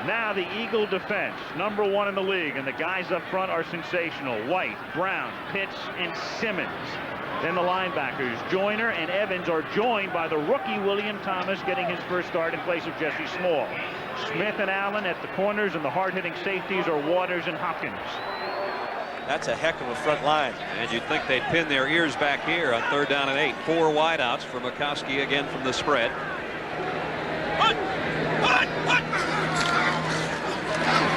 Now the Eagle defense, #1 in the league, and the guys up front are sensational. White, Brown, Pitts, and Simmons. Then the linebackers, Joyner and Evans, are joined by the rookie William Thomas, getting his first start in place of Jesse Small. Smith and Allen at the corners, and the hard-hitting safeties are Waters and Hopkins. That's a heck of a front line. And you'd think they'd pin their ears back here on 3rd down and 8. 4 wideouts for Mikowski again from the spread.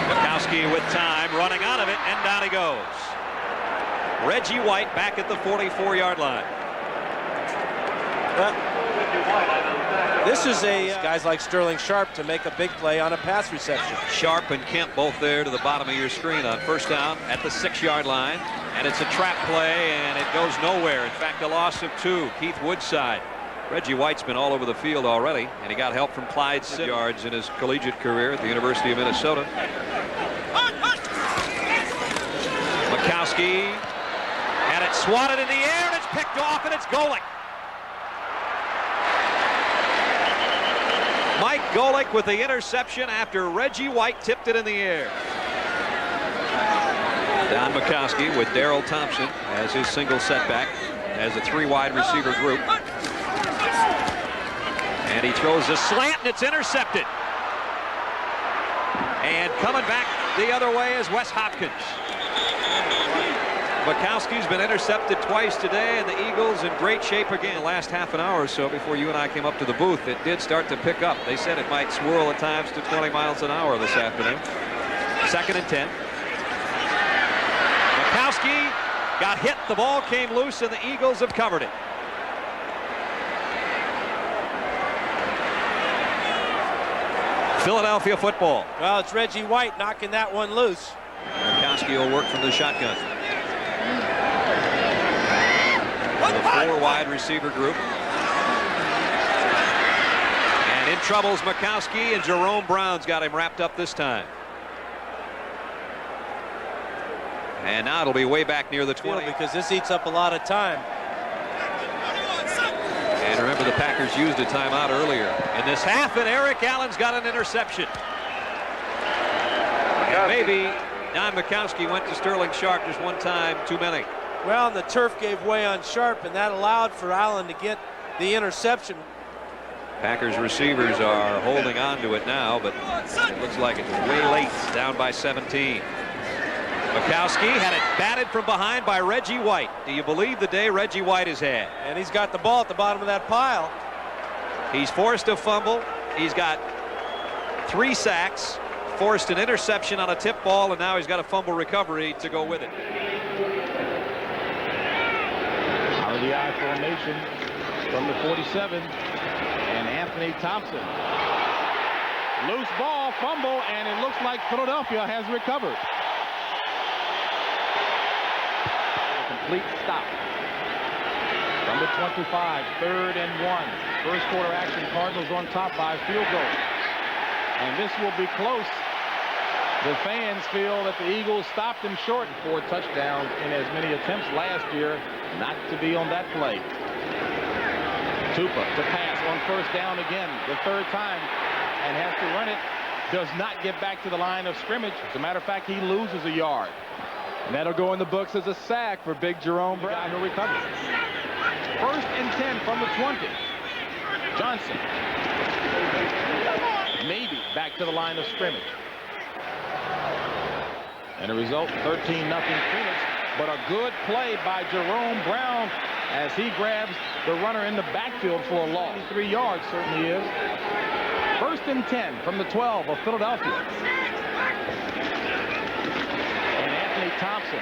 Mikowski with time, running out of it, and down he goes. Reggie White back at the 44-yard line. This is guys like Sterling Sharp to make a big play on a pass reception. Sharp and Kemp both there to the bottom of your screen on 1st down at the 6-yard line. And it's a trap play, and it goes nowhere. In fact, a loss of 2. Keith Woodside. Reggie White's been all over the field already, and he got help from Clyde Simmons yards in his collegiate career at the University of Minnesota. Mikowski had it swatted in the air, and it's picked off, and it's Golick. Mike Golick with the interception after Reggie White tipped it in the air. Don Mikowski with Darrell Thompson as his single setback as a 3 wide receiver group. And he throws a slant, and it's intercepted. And coming back the other way is Wes Hopkins. Mikowski's been intercepted twice today, and the Eagles in great shape again. The last half an hour or so before you and I came up to the booth, it did start to pick up. They said it might swirl at times to 20 miles an hour this afternoon. 2nd and 10. Mikowski got hit. The ball came loose, and the Eagles have covered it. Philadelphia football. Well, it's Reggie White knocking that one loose. Mikowski will work from the shotgun. The 4 wide receiver group. And in trouble's Mikowski, and Jerome Brown's got him wrapped up this time. And now it'll be way back near the 20. Because this eats up a lot of time. And remember, the Packers used a timeout earlier in this half, and Eric Allen's got an interception. And maybe Don Mikowski went to Sterling Sharp just one time too many. Well, and the turf gave way on Sharp, and that allowed for Allen to get the interception. Packers receivers are holding on to it now, but it looks like it's way late, down by 17. Mikowski had it batted from behind by Reggie White. Do you believe the day Reggie White has had? And he's got the ball at the bottom of that pile. He's forced a fumble. He's got 3 sacks, forced an interception on a tip ball, and now he's got a fumble recovery to go with it. Out of the I formation from the 47, and Anthony Thompson. Loose ball, fumble, and it looks like Philadelphia has recovered. Complete stop from the 25, 3rd and 1. First quarter action, Cardinals on top by a field goal. And this will be close. The fans feel that the Eagles stopped him short. 4 touchdowns in as many attempts last year. Not to be on that play. Tupa to pass on 1st down again, the 3rd time, and has to run it. Does not get back to the line of scrimmage. As a matter of fact, he loses a yard. And that'll go in the books as a sack for big Jerome Brown, who recovers. 1st and 10 from the 20. Johnson. Maybe back to the line of scrimmage. And the result, 13-0 Phoenix. But a good play by Jerome Brown as he grabs the runner in the backfield for a loss. 3 yards certainly is. 1st and 10 from the 12 of Philadelphia. Thompson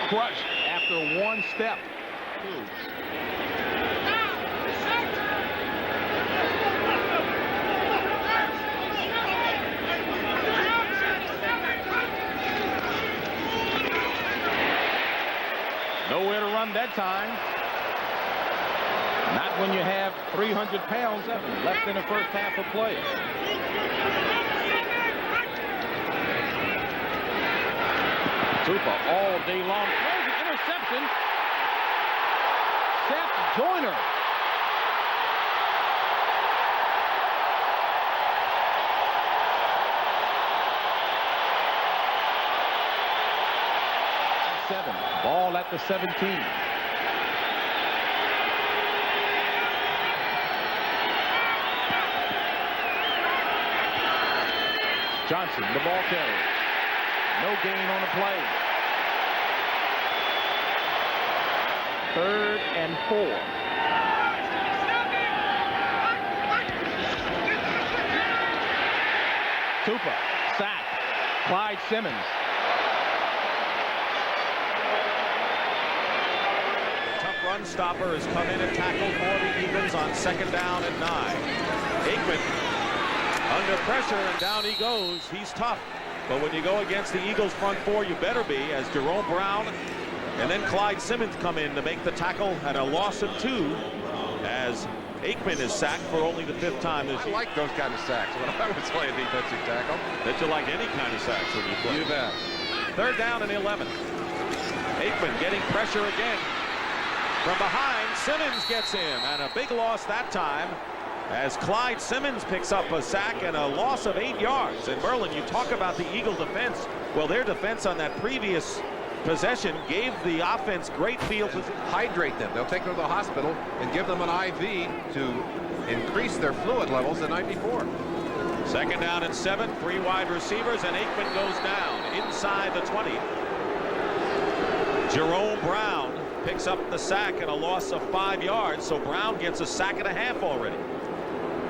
crushed after 1 step. Nowhere to run that time. Not when you have 300 pounds left in the first half of play. Tupa all day long. There's an interception. Seth Joyner. 7. Ball at the 17. Johnson, the ball carrier. No gain on the play. 3rd and 4. Tupa, sack. Clyde Simmons. The tough run stopper has come in and tackled for the Eagles on 2nd down and 9. Aikman under pressure, and down he goes. He's tough. But when you go against the Eagles front 4, you better be, as Jerome Brown and then Clyde Simmons come in to make the tackle at a loss of 2, as Aikman is sacked for only the 5th time this year. I like those kind of sacks when I was playing defensive tackle. Bet you like any kind of sacks when you play. You bet. 3rd down and 11. Aikman getting pressure again. From behind, Simmons gets in, and a big loss that time, as Clyde Simmons picks up a sack and a loss of 8 yards. And Merlin, you talk about the Eagle defense. Well, their defense on that previous possession gave the offense great field position. Hydrate them. They'll take them to the hospital and give them an IV to increase their fluid levels the night before. 2nd down and 7, 3 wide receivers, and Aikman goes down inside the 20. Jerome Brown picks up the sack and a loss of 5 yards, so Brown gets a sack and a half already.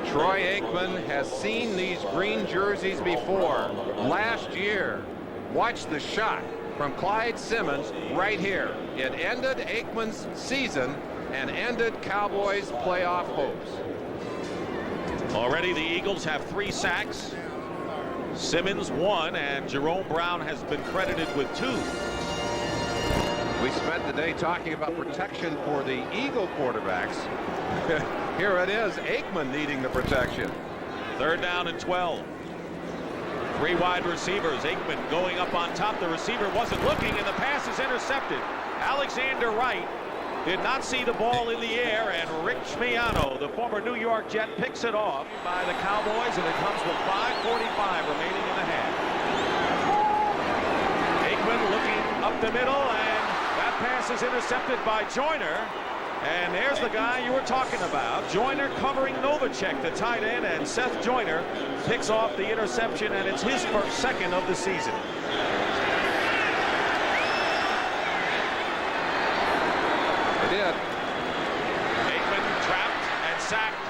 Troy Aikman has seen these green jerseys before. Last year, watch the shot from Clyde Simmons right here. It ended Aikman's season and ended Cowboys' playoff hopes. Already the Eagles have 3 sacks. Simmons 1, and Jerome Brown has been credited with 2. We spent the day talking about protection for the Eagle quarterbacks. Here it is, Aikman needing the protection. 3rd down and 12. 3 wide receivers. Aikman going up on top. The receiver wasn't looking, and the pass is intercepted. Alexander Wright did not see the ball in the air, and Rich Miano, the former New York Jet, picks it off by the Cowboys, and it comes with 5:45 remaining in the half. Aikman looking up the middle, and that pass is intercepted by Joyner. And there's the guy you were talking about. Joyner covering Novacek, the tight end, and Seth Joyner picks off the interception, and it's his second of the season. It did. Aikman trapped and sacked,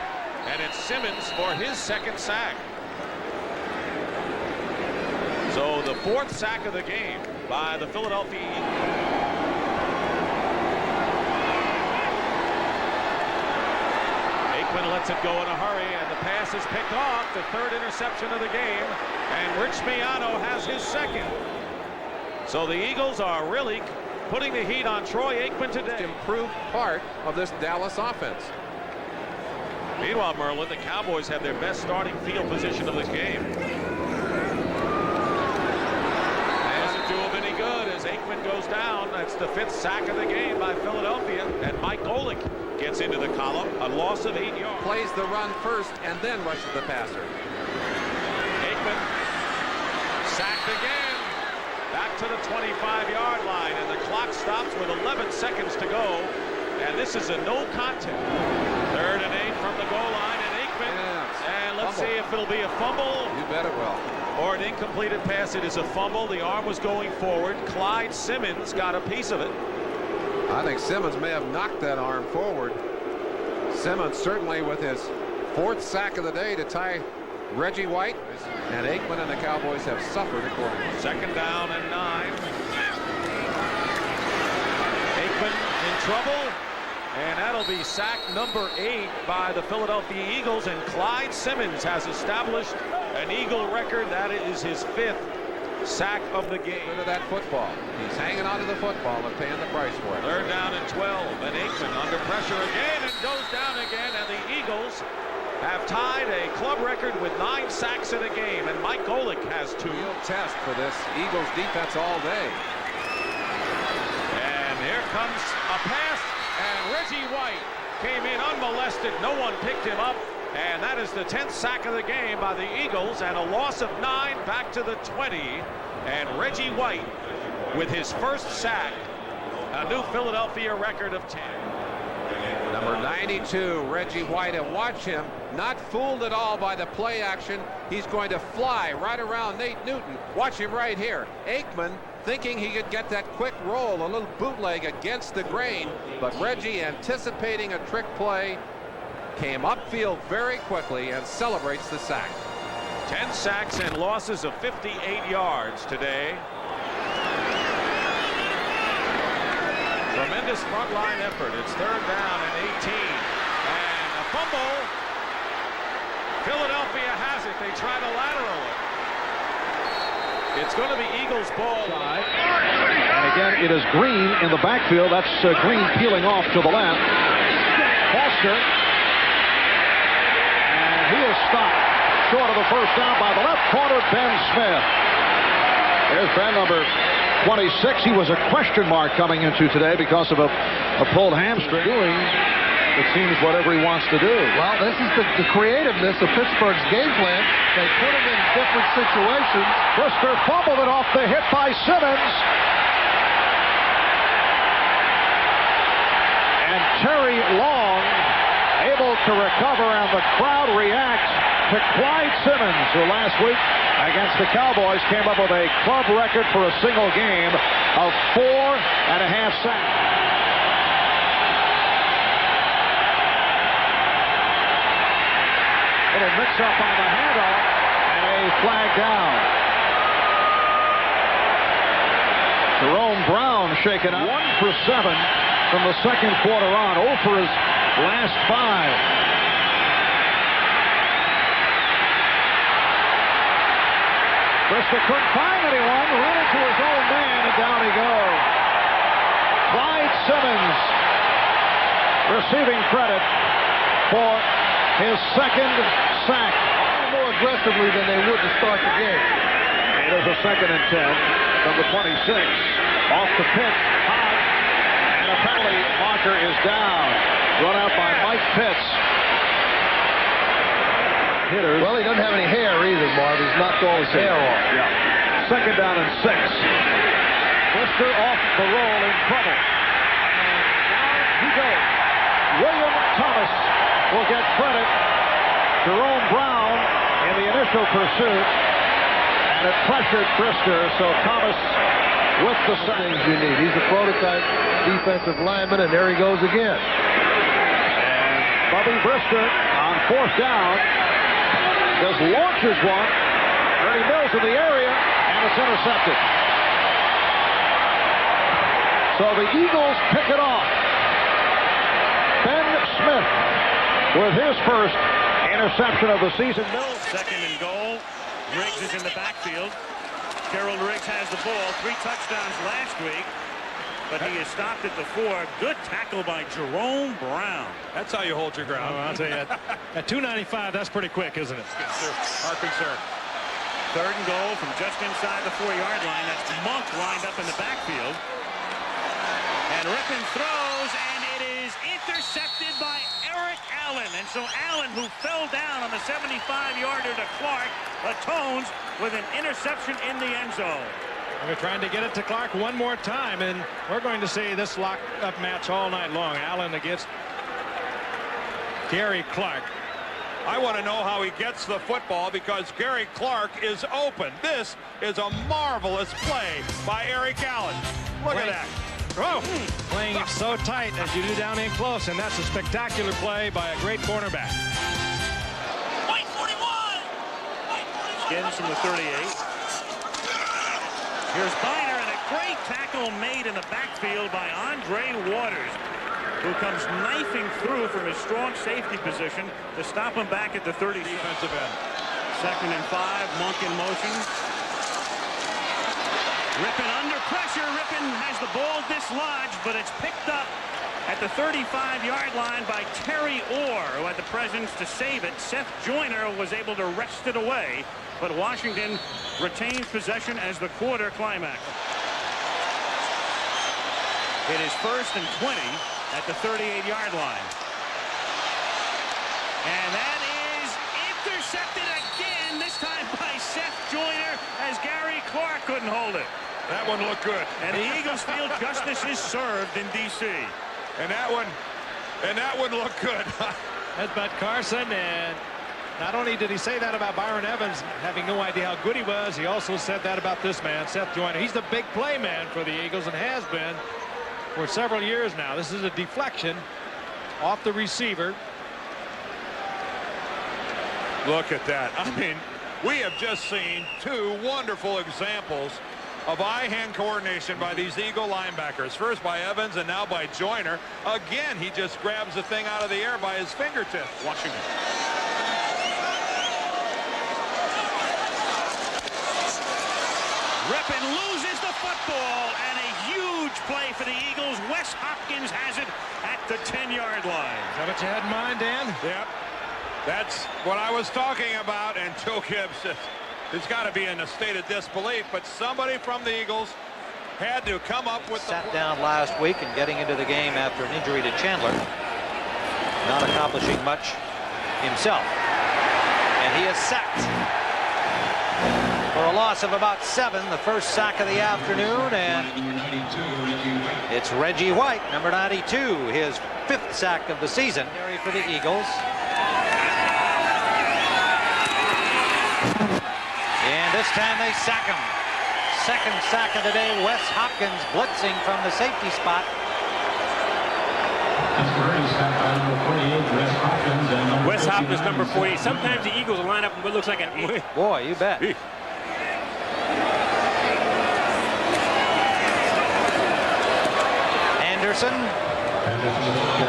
and it's Simmons for his 2nd sack. So the 4th sack of the game by the Philadelphia Eagles. Lets it go in a hurry, and the pass is picked off. The 3rd interception of the game, and Rich Miano has his 2nd. So the Eagles are really putting the heat on Troy Aikman today. Improved part of this Dallas offense. Meanwhile, Merlin, the Cowboys have their best starting field position of the game. Doesn't do them any good as Aikman goes down. That's the 5th sack of the game by Philadelphia, and Mike Golick gets into the column, a loss of 8 yards. Plays the run first and then rushes the passer. Aikman sacked again, back to the 25-yard line, and the clock stops with 11 seconds to go, and this is a no contest. 3rd and 8 from the goal line, and Aikman, and let's see if it'll be a fumble. You bet it will. Or an incompleted pass. It is a fumble. The arm was going forward. Clyde Simmons got a piece of it. I think Simmons may have knocked that arm forward. Simmons certainly with his 4th sack of the day to tie Reggie White, and Aikman and the Cowboys have suffered accordingly. 2nd down and 9. Aikman in trouble, and that'll be sack number 8 by the Philadelphia Eagles, and Clyde Simmons has established an Eagle record. That is his 5th sack of the game. Look at that football. He's hanging on to the football and paying the price for it. 3rd down and 12, and Aikman under pressure again and goes down again, and the Eagles have tied a club record with 9 sacks in a game, and Mike Golick has 2. Real test for this Eagles defense all day. And here comes a pass, and Reggie White came in unmolested. No one picked him up. And that is the 10th sack of the game by the Eagles, and a loss of 9 back to the 20. And Reggie White with his first sack, a new Philadelphia record of 10. Number 92, Reggie White, and watch him, not fooled at all by the play action. He's going to fly right around Nate Newton. Watch him right here. Aikman thinking he could get that quick roll, a little bootleg against the grain, but Reggie, anticipating a trick play, came upfield very quickly and celebrates the sack. 10 sacks and losses of 58 yards today. Tremendous front line effort. It's 3rd down and 18. And a fumble. Philadelphia has it. They try to lateral it. It's going to be Eagles ball. And again, it is Green in the backfield. That's Green peeling off to the left. Foster. And he is stopped short of the first down by the left corner, Ben Smith. There's Ben, number 26. He was a question mark coming into today because of a pulled hamstring. Doing, it seems, whatever he wants to do. Well, this is the creativeness of Pittsburgh's game plan. They put him in different situations. Brisker fumbled it off the hit by Simmons. And Terry Long able to recover, and the crowd reacts to Clyde Simmons, who last week against the Cowboys came up with a club record for a single game of 4.5 sacks. Little mix-up on the handoff, and a flag down. Jerome Brown shaken up. 1 for 7 from the second quarter on. 0 for his last 5. Brisker couldn't find anyone, ran into his own man, and down he goes. Clyde Simmons receiving credit for his second sack. More aggressively than they would to start the game. It is a 2nd and 10 from the 26. Off the pitch, high, and a penalty marker is down. Run out by Mike Pitts. Hitters. Well, he doesn't have any hair either, Marv. He's knocked all his hair off. Yeah. 2nd down and 6. Brisker off the roll in trouble. And down he goes. William Thomas will get credit. Jerome Brown in the initial pursuit. And it pressured Brisker, so Thomas with the things you need. He's a prototype defensive lineman, and there he goes again. And Bubby Brisker on 4th down just launches one. Ernie Mills in the area, and it's intercepted. So the Eagles pick it off. Ben Smith with his first interception of the season. Mills 2nd and goal. Riggs is in the backfield. Gerald Riggs has the ball. 3 touchdowns last week, but he is stopped at the 4. Good tackle by Jerome Brown. That's how you hold your ground. I'll tell you, at 295, that's pretty quick, isn't it? Our concern. 3rd and goal from just inside the 4-yard line. That's Monk lined up in the backfield. And Rippon throws, and it is intercepted by Eric Allen. And so Allen, who fell down on the 75-yarder to Clark, atones with an interception in the end zone. We're trying to get it to Clark one more time, and we're going to see this locked-up match all night long. Allen against Gary Clark. I want to know how he gets the football, because Gary Clark is open. This is a marvelous play by Eric Allen. Look at that. Oh, playing it so tight as you do down in close, and that's a spectacular play by a great cornerback. Skins from the 38. Here's Biner, and a great tackle made in the backfield by Andre Waters, who comes knifing through from his strong safety position to stop him back at the 30. Defensive end. 2nd and 5, Monk in motion. Rippon under pressure. Rippon has the ball dislodged, but it's picked up at the 35-yard line by Terry Orr, who had the presence to save it. Seth Joyner was able to wrest it away, but Washington retains possession as the quarter climax. It is 1st and 20 at the 38-yard line. And that is intercepted again, this time by Seth Joyner, as Gary Clark couldn't hold it. That one looked good. And the Eagles feel justice is served in D.C. And that one looked good. That's Bud Carson, and not only did he say that about Byron Evans having no idea how good he was, he also said that about this man, Seth Joyner. He's the big play man for the Eagles and has been for several years now. This is a deflection off the receiver. Look at that. I mean, we have just seen two wonderful examples of eye-hand coordination by these Eagle linebackers. First by Evans and now by Joyner. Again, he just grabs the thing out of the air by his fingertips. Washington. Rippon loses the football, and a huge play for the Eagles. Wes Hopkins has it at the 10-yard line. Is that what you had in mind, Dan? Yep. That's what I was talking about. And Joe Gibbs has got to be in a state of disbelief. But somebody from the Eagles had to come up with Sat down last week and getting into the game after an injury to Chandler. Not accomplishing much himself. And he is sacked for a loss of about 7, the first sack of the afternoon, and it's Reggie White, number 92, his 5th sack of the season for the Eagles. And this time they sack him. Second sack of the day. Wes Hopkins blitzing from the safety spot. Wes Hopkins, number 48. Sometimes the Eagles will line up in what looks like an 8. Boy, you bet. Anderson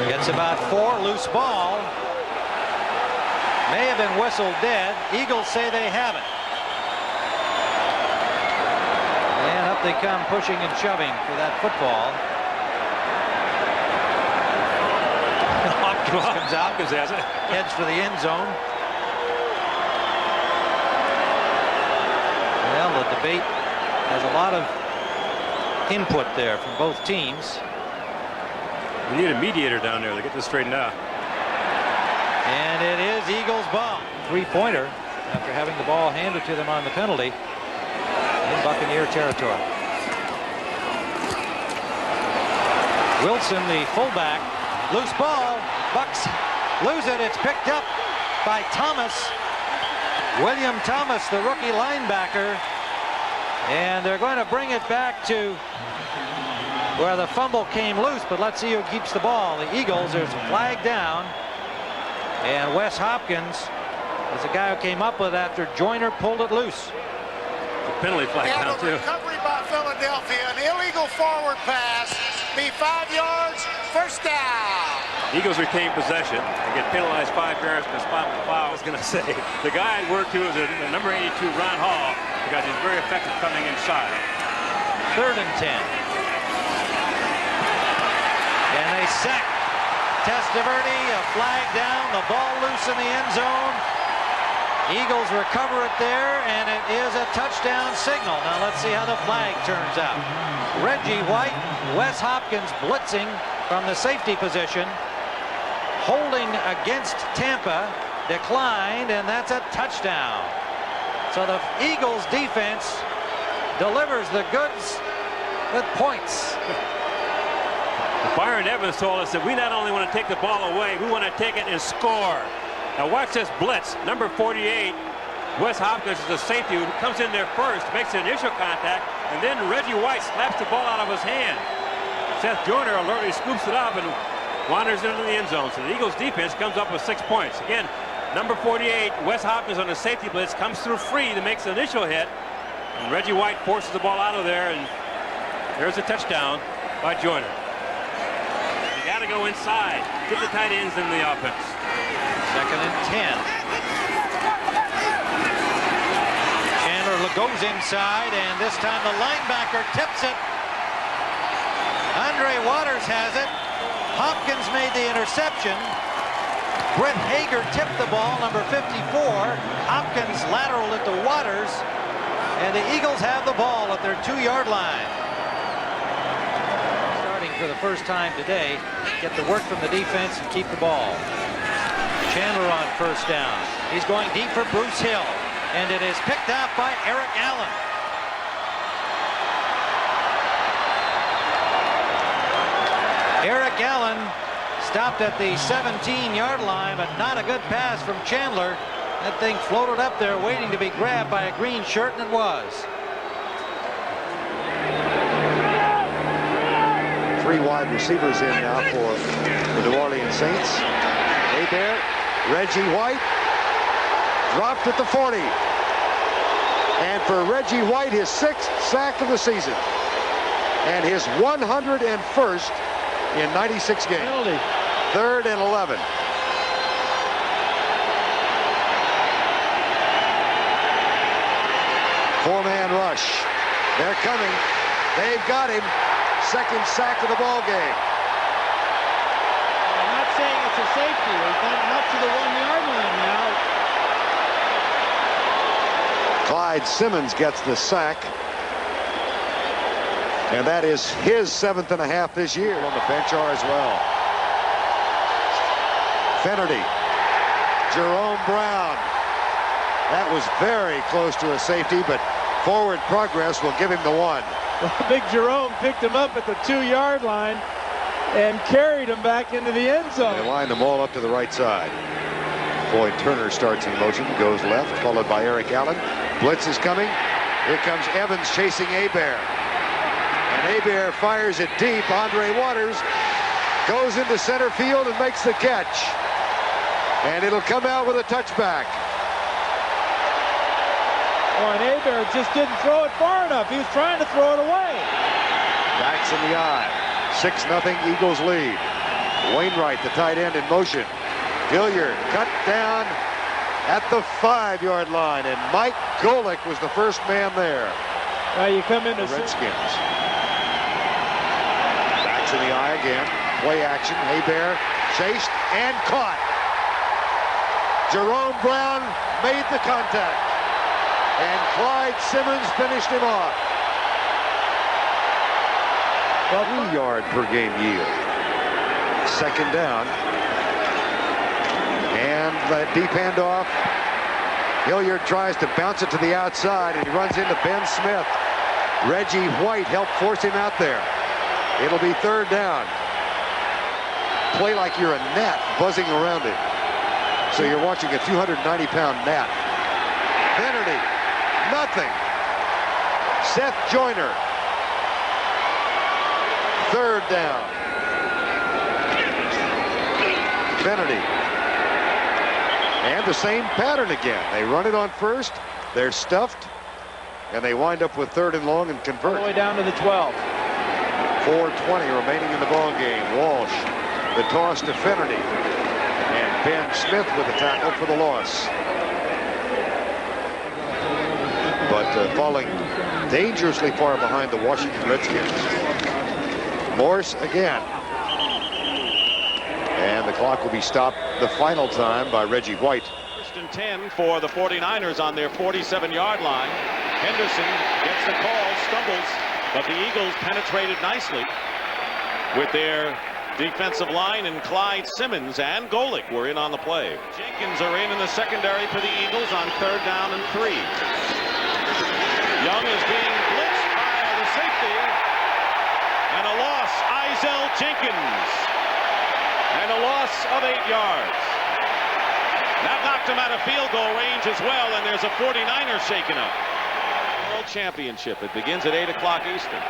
gets about 4, loose ball. May have been whistled dead. Eagles say they haven't. And up they come, pushing and shoving for that football. Hopkins comes out, heads for the end zone. Well, the debate has a lot of input there from both teams. We need a mediator down there to get this straightened out. And it is Eagles ball. 3-pointer after having the ball handed to them on the penalty in Buccaneer territory. Wilson, the fullback, loose ball. Bucks lose it. It's picked up by Thomas. William Thomas, the rookie linebacker. And they're going to bring it back to where the fumble came loose, but let's see who keeps the ball. The Eagles, there's a flag down. And Wes Hopkins is the guy who came up with it after Joyner pulled it loose. The penalty flag down, too. Recovery by Philadelphia. An illegal forward pass. Be 5 yards. First down. Eagles retain possession and get penalized 5 yards for the spot foul. I was going to say, the guy I'd worked to is the number 82, Ron Hall, because he's very effective coming inside. 3rd and 10. And they sack Testaverde, a flag down, the ball loose in the end zone. Eagles recover it there, and it is a touchdown signal. Now let's see how the flag turns out. Reggie White, Wes Hopkins blitzing from the safety position. Holding against Tampa, declined, and that's a touchdown. So the Eagles defense delivers the goods with points. Byron Evans told us that we not only want to take the ball away, we want to take it and score. Now watch this blitz. Number 48, Wes Hopkins is a safety who comes in there first, makes the initial contact, and then Reggie White slaps the ball out of his hand. Seth Joyner alertly scoops it up and wanders into the end zone. So the Eagles defense comes up with 6 points. Again, number 48, Wes Hopkins on the safety blitz comes through free to make the initial hit, and Reggie White forces the ball out of there, and there's a touchdown by Joyner. Got to go inside. Get the tight ends in the offense. 2nd and 10. Chandler goes inside, and this time the linebacker tips it. Andre Waters has it. Hopkins made the interception. Brett Hager tipped the ball, number 54. Hopkins lateraled it to Waters, and the Eagles have the ball at their 2-yard line. For the first time today, get the work from the defense and keep the ball. Chandler on first down. He's going deep for Bruce Hill, and it is picked up by Eric Allen. Eric Allen stopped at the 17-yard line, but not a good pass from Chandler. That thing floated up there waiting to be grabbed by a green shirt, and it was. 3 wide receivers in now for the New Orleans Saints. Hebert, Reggie White, dropped at the 40. And for Reggie White, his 6th sack of the season. And his 101st in 96 games. Penalty. 3rd and 11. Four-man rush. They're coming. They've got him. 2nd sack of the ball game. I'm not saying it's a safety. He's gotten up to the 1-yard line now. Clyde Simmons gets the sack. And that is his 7th and a half this year. On the bench are as well. Finnerty. Jerome Brown. That was very close to a safety, but forward progress will give him the 1. Well, Big Jerome picked him up at the 2-yard line and carried him back into the end zone. They line them all up to the right side. Floyd Turner starts in motion, goes left, followed by Eric Allen. Blitz is coming. Here comes Evans chasing Hebert. And Hebert fires it deep. Andre Waters goes into center field and makes the catch. And it'll come out with a touchback. Oh, and Hebert just didn't throw it far enough. He was trying to throw it away. Backs in the eye. 6-0 Eagles lead. Wainwright, the tight end, in motion. Hilliard cut down at the 5-yard line, and Mike Golick was the first man there. Now you come into the Redskins. Backs in the eye again. Play action. Hebert chased and caught. Jerome Brown made the contact. And Clyde Simmons finished him off. 3-yard per game yield. 2nd down. And that deep handoff. Hilliard tries to bounce it to the outside, and he runs into Ben Smith. Reggie White helped force him out there. It'll be 3rd down. Play like you're a gnat buzzing around it. So you're watching a 290-pound gnat. Finnerty. Nothing. Seth Joyner. 3rd down. Finnerty. And the same pattern again. They run it on 1st. They're stuffed. And they wind up with 3rd and long and convert. All the way down to the 12. 4:20 remaining in the ball game. Walsh. The toss to Finnerty. And Ben Smith with the tackle for the loss. But falling dangerously far behind the Washington Redskins. Morse again. And the clock will be stopped the final time by Reggie White. 1st and 10 for the 49ers on their 47-yard line. Henderson gets the call, stumbles, but the Eagles penetrated nicely with their defensive line, and Clyde Simmons and Golick were in on the play. Jenkins are in the secondary for the Eagles on 3rd down and 3. Young is being blitzed by the safety, and a loss. Izell Jenkins, and a loss of 8 yards. That knocked him out of field goal range as well, and there's a 49er shaken up. World Championship. It begins at 8 o'clock Eastern.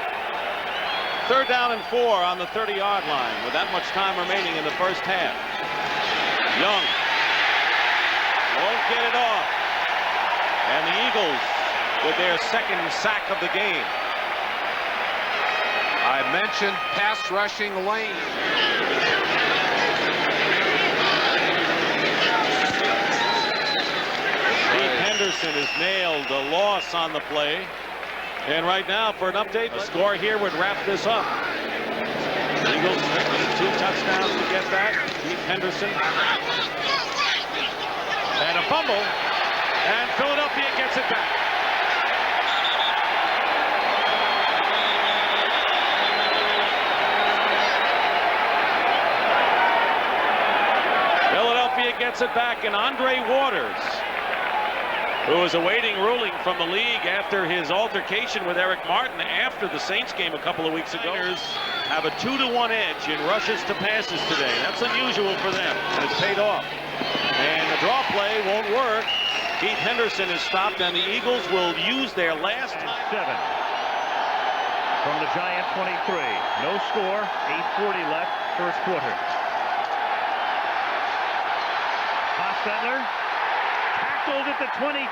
3rd down and 4 on the 30-yard line with that much time remaining in the 1st half. Young won't get it off, and the Eagles with their 2nd sack of the game. I mentioned pass rushing lane. Keith Henderson has nailed a loss on the play. And right now, for an update, a score here would wrap this up. Eagles need 2 touchdowns to get that. Keith Henderson. And a fumble. And Philadelphia gets it back. Philadelphia gets it back, and Andre Waters who is awaiting ruling from the league after his altercation with Eric Martin after the Saints game a couple of weeks ago. Have a 2-to-1 edge in rushes to passes today. That's unusual for them, and it's paid off. And the draw play won't work. Keith Henderson is stopped, and the Eagles will use their last time. 7 from the Giant 23. No score, 8:40 left, first quarter. Hostetler tackled at the 22.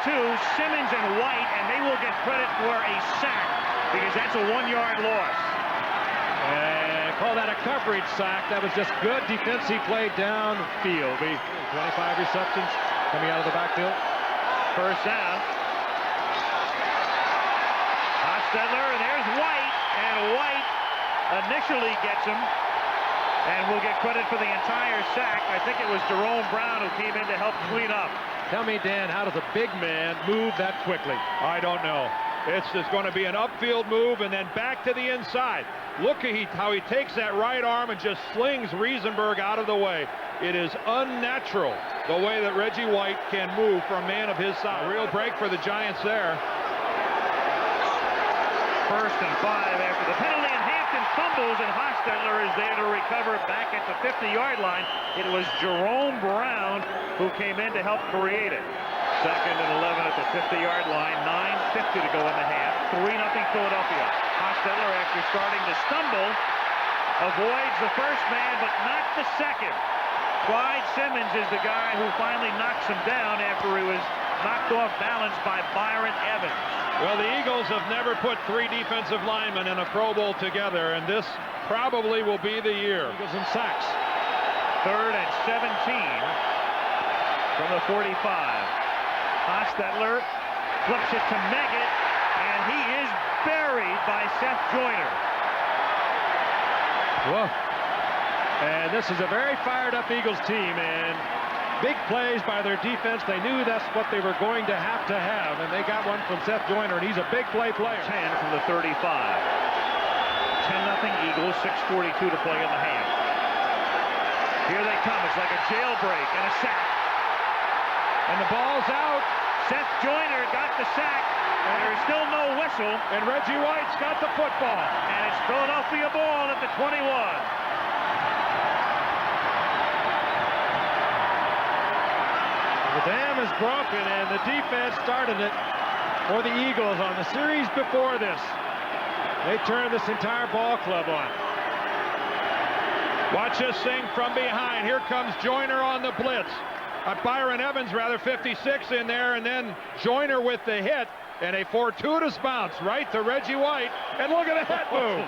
Simmons and White, and they will get credit for a sack because that's a 1-yard loss. And call that a coverage sack. That was just good defensive play downfield. 25 receptions coming out of the backfield. First down. Hostetler, and there's White, and White initially gets him, and will get credit for the entire sack. I think it was Jerome Brown who came in to help clean up. Tell me, Dan, how does a big man move that quickly? I don't know. It's just going to be an upfield move and then back to the inside. Look at how he takes that right arm and just slings Riesenberg out of the way. It is unnatural the way that Reggie White can move for a man of his size. A real break for the Giants there. First and 5 after the penalty, and Hampton fumbles, and Hostetler is there to recover back at the 50-yard line. It was Jerome Brown who came in to help create it. Second and 11 at the 50-yard line, 9:50 to go in the half. 3-0 Philadelphia. Hostetler, after starting to stumble, avoids the first man, but not the second. Clyde Simmons is the guy who finally knocks him down after he was knocked off balance by Byron Evans. Well, the Eagles have never put 3 defensive linemen in a Pro Bowl together, and this probably will be the year. Eagles in sacks. 3rd and 17 from the 45. Hostetler flips it to Meggett, and he is buried by Seth Joyner. Whoa. And this is a very fired-up Eagles team, and big plays by their defense. They knew that's what they were going to have, and they got one from Seth Joyner, and he's a big play player. 10 from the 35. 10-0 Eagles, 6:42 to play in the half. Here they come. It's like a jailbreak and a sack. And the ball's out. Seth Joyner got the sack. There is still no whistle. And Reggie White's got the football. And it's Philadelphia ball at the 21. The dam is broken, and the defense started it for the Eagles on the series before this. They turned this entire ball club on. Watch this thing from behind. Here comes Joyner on the blitz. Byron Evans, rather, 56 in there, and then Joyner with the hit, and a fortuitous bounce right to Reggie White. And look at that move.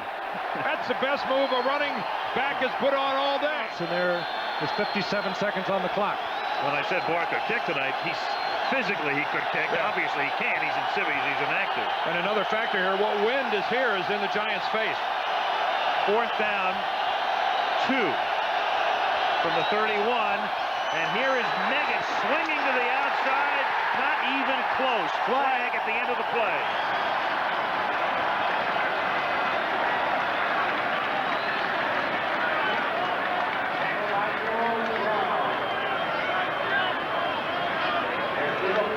That's the best move a running back has put on all day. And there is 57 seconds on the clock. When I said Barr could kick tonight, he's physically he could kick. Yeah. Obviously he can't. He's in civvies. He's inactive. And another factor here, what wind is here is in the Giants' face. 4th down, 2 from the 31. And here is Meggett swinging to the outside. Not even close. Flag at the end of the play.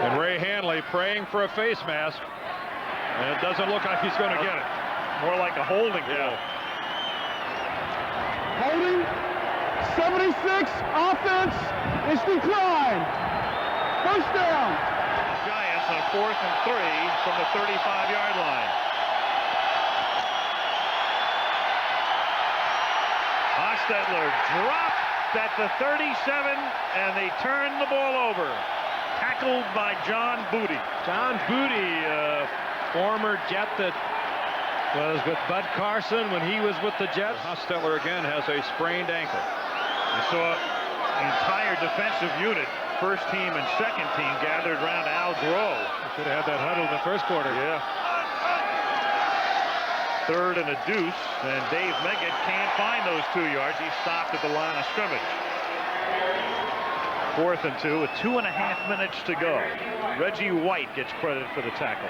And Ray Hanley praying for a face mask. And it doesn't look like he's going to get it. More like a holding. Yeah. Holding. 76. Offense is declined. First down. Giants on 4th and 3 from the 35-yard line. Hostetler dropped at the 37, and they turn the ball over. Tackled by John Booty. John Booty, former Jet that was with Bud Carson when he was with the Jets. Hostetler again has a sprained ankle. You saw the entire defensive unit, first team and second team, gathered around Al Groh. Should have had that huddle in the first quarter. Yeah. 3rd and a deuce, and Dave Meggett can't find those 2 yards. He stopped at the line of scrimmage. 4th and 2 with 2.5 minutes to go. Reggie White gets credit for the tackle.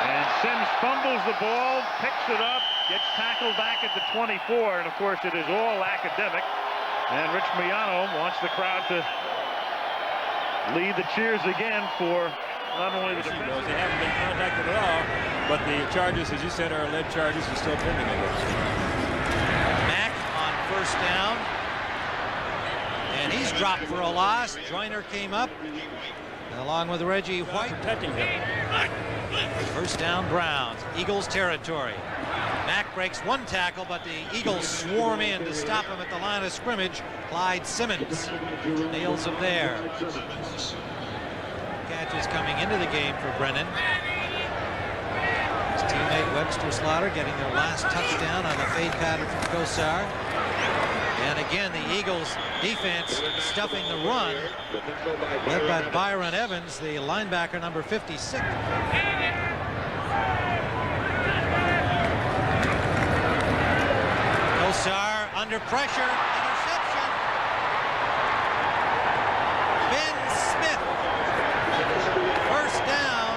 And Sims fumbles the ball, picks it up, gets tackled back at the 24, and of course it is all academic. And Rich Miano wants the crowd to lead the cheers again for not only the defense. They haven't been contacted at all, but the charges, as you said, are lead charges are still pending against them. Mack on first down. And he's dropped for a loss. Joyner came up along with Reggie White. Protecting him. First down, Browns. Eagles territory. Mack breaks one tackle, but the Eagles swarm in to stop him at the line of scrimmage. Clyde Simmons nails him there. Catches coming into the game for Brennan. His teammate Webster Slaughter getting their last touchdown on the fade pattern from Kosar. And again, the Eagles defense stuffing the run, led by Byron Evans, the linebacker number 56. Kosar under pressure, interception. Ben Smith, first down,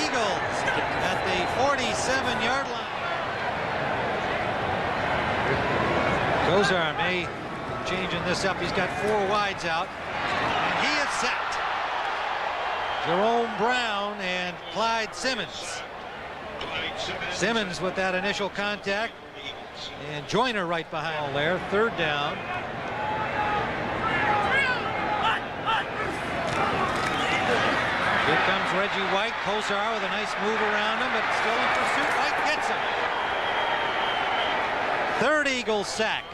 Eagles at the 47-yard line. Kosar may changing this up. He's got 4 wides out, and he is sacked. Jerome Brown and Clyde Simmons. Simmons with that initial contact, and Joyner right behind there. Third down. Here comes Reggie White. Kosar with a nice move around him, but still in pursuit. White gets him. Third Eagles sack.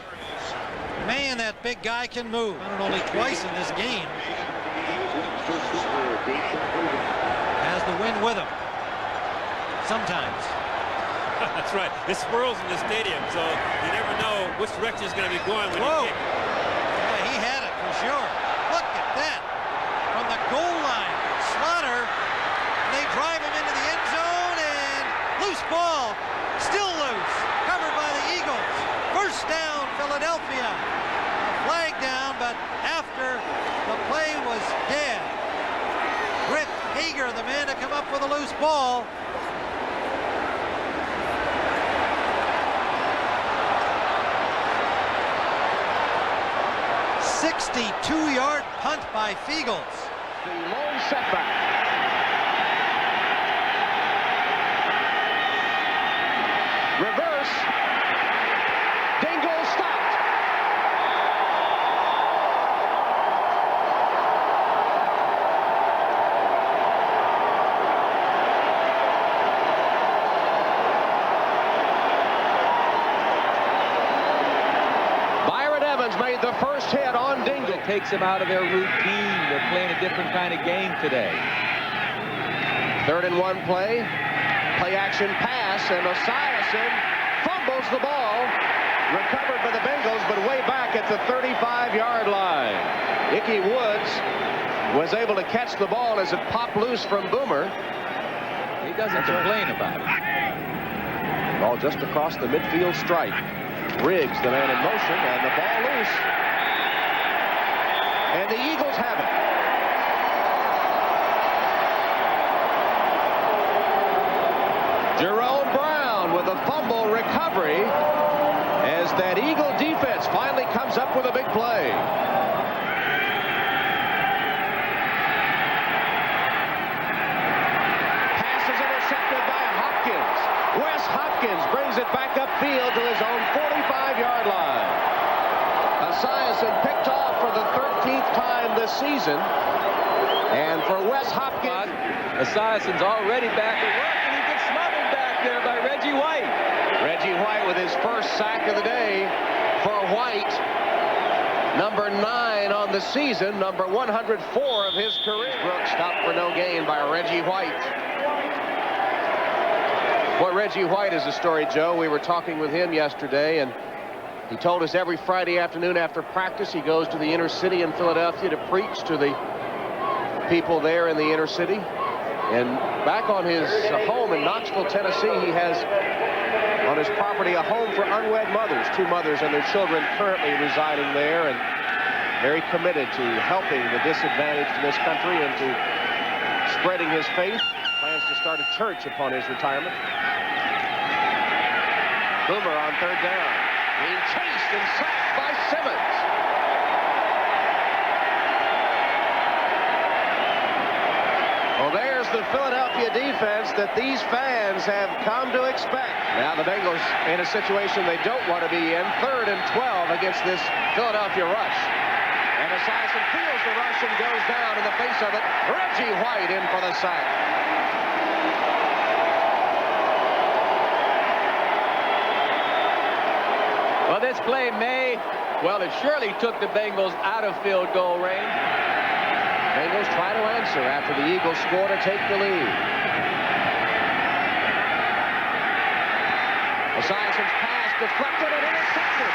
Man, that big guy can move. Not only twice in this game. Has the wind with him. Sometimes. That's right. It swirls in the stadium, so you never know which direction is going to be going when you kick. Yeah, he had it for sure. Look at that. From the goal line. Slaughter. And they drive him into the end zone, and loose ball. Still loose. Covered by the Eagles. First down, Philadelphia. A flag down, but after the play was dead. Griff Hager, the man to come up with a loose ball. "62-yard punt by Fiegels." The lone setback. Reverse. Dingle stopped. Byron Evans made the first hit on Dingle. It takes them out of their routine. They're playing a different kind of game today. 3rd and 1 play. Play action pass, and Esiason fumbles the ball. Recovered by the Bengals, but way back at the 35-yard line. Ickey Woods was able to catch the ball as it popped loose from Boomer. He doesn't complain about it. Ball just across the midfield stripe. Riggs, the man in motion, and the ball loose. And the Eagles have it. Jerome Brown with a fumble recovery as that Eagle defense finally comes up with a big play. Pass is intercepted by Hopkins. Wes Hopkins brings it back upfield to his own 45-yard line. Esiason picked off for the 13th time this season. And for Wes Hopkins, Esiason's already back at work, and he gets smothered back there by Reggie White. Reggie White with his first sack of the day for White. Number 9 on the season, number 104 of his career. Brooks stopped for no gain by Reggie White. Boy, Reggie White is a story, Joe. We were talking with him yesterday, and he told us every Friday afternoon after practice he goes to the inner city in Philadelphia to preach to the people there in the inner city. And back on his home in Knoxville, Tennessee, he has on his property a home for unwed mothers, 2 mothers and their children currently residing there, and very committed to helping the disadvantaged in this country and to spreading his faith. Plans to start a church upon his retirement. Boomer on third down. Being chased and sacked by Simmons. Well, there's the Philadelphia defense that these fans have come to expect. Now the Bengals in a situation they don't want to be in. 3rd and 12 against this Philadelphia rush. And Esiason feels the rush and goes down in the face of it. Reggie White in for the sack. Well, this play it surely took the Bengals out of field goal range. Bengals try to answer after the Eagles score to take the lead. Esiason's pass deflected and intercepted.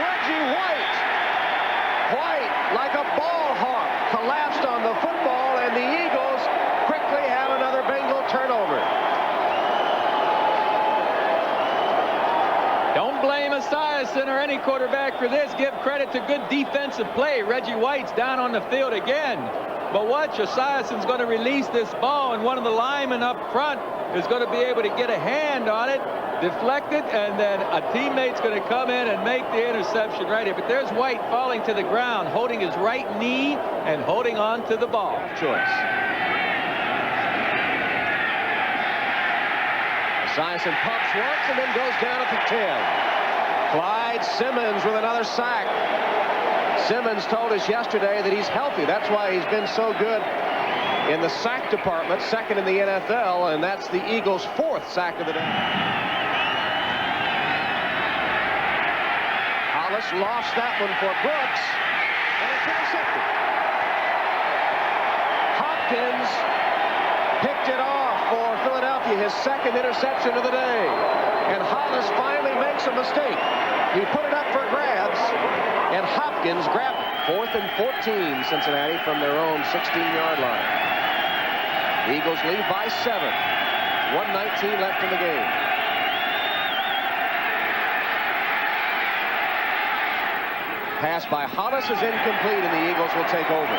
Reggie White. White, like a ball hawk, collapsed on the football, and the Eagles quickly have another Bengal turnover. Don't blame Esiason or any quarterback for this. Give credit to good defensive play. Reggie White's down on the field again. But watch, Esiason's going to release this ball, and one of the linemen up front is going to be able to get a hand on it, deflect it, and then a teammate's going to come in and make the interception right here. But there's White falling to the ground, holding his right knee and holding on to the ball. Choice. Esiason pumps once and then goes down at the 10. Clyde Simmons with another sack. Simmons told us yesterday that he's healthy. That's why he's been so good in the sack department, 2nd in the NFL, and that's the Eagles' 4th sack of the day. Hollis lost that one for Brooks, and it's intercepted. Hopkins picked it off for Philadelphia, his 2nd interception of the day. And Hollis finally makes a mistake. He put it up for grabs, and Hopkins grabbed it. 4th and 14, Cincinnati from their own 16-yard line. The Eagles lead by 7. 1:19 left in the game. Pass by Hollis is incomplete, and the Eagles will take over.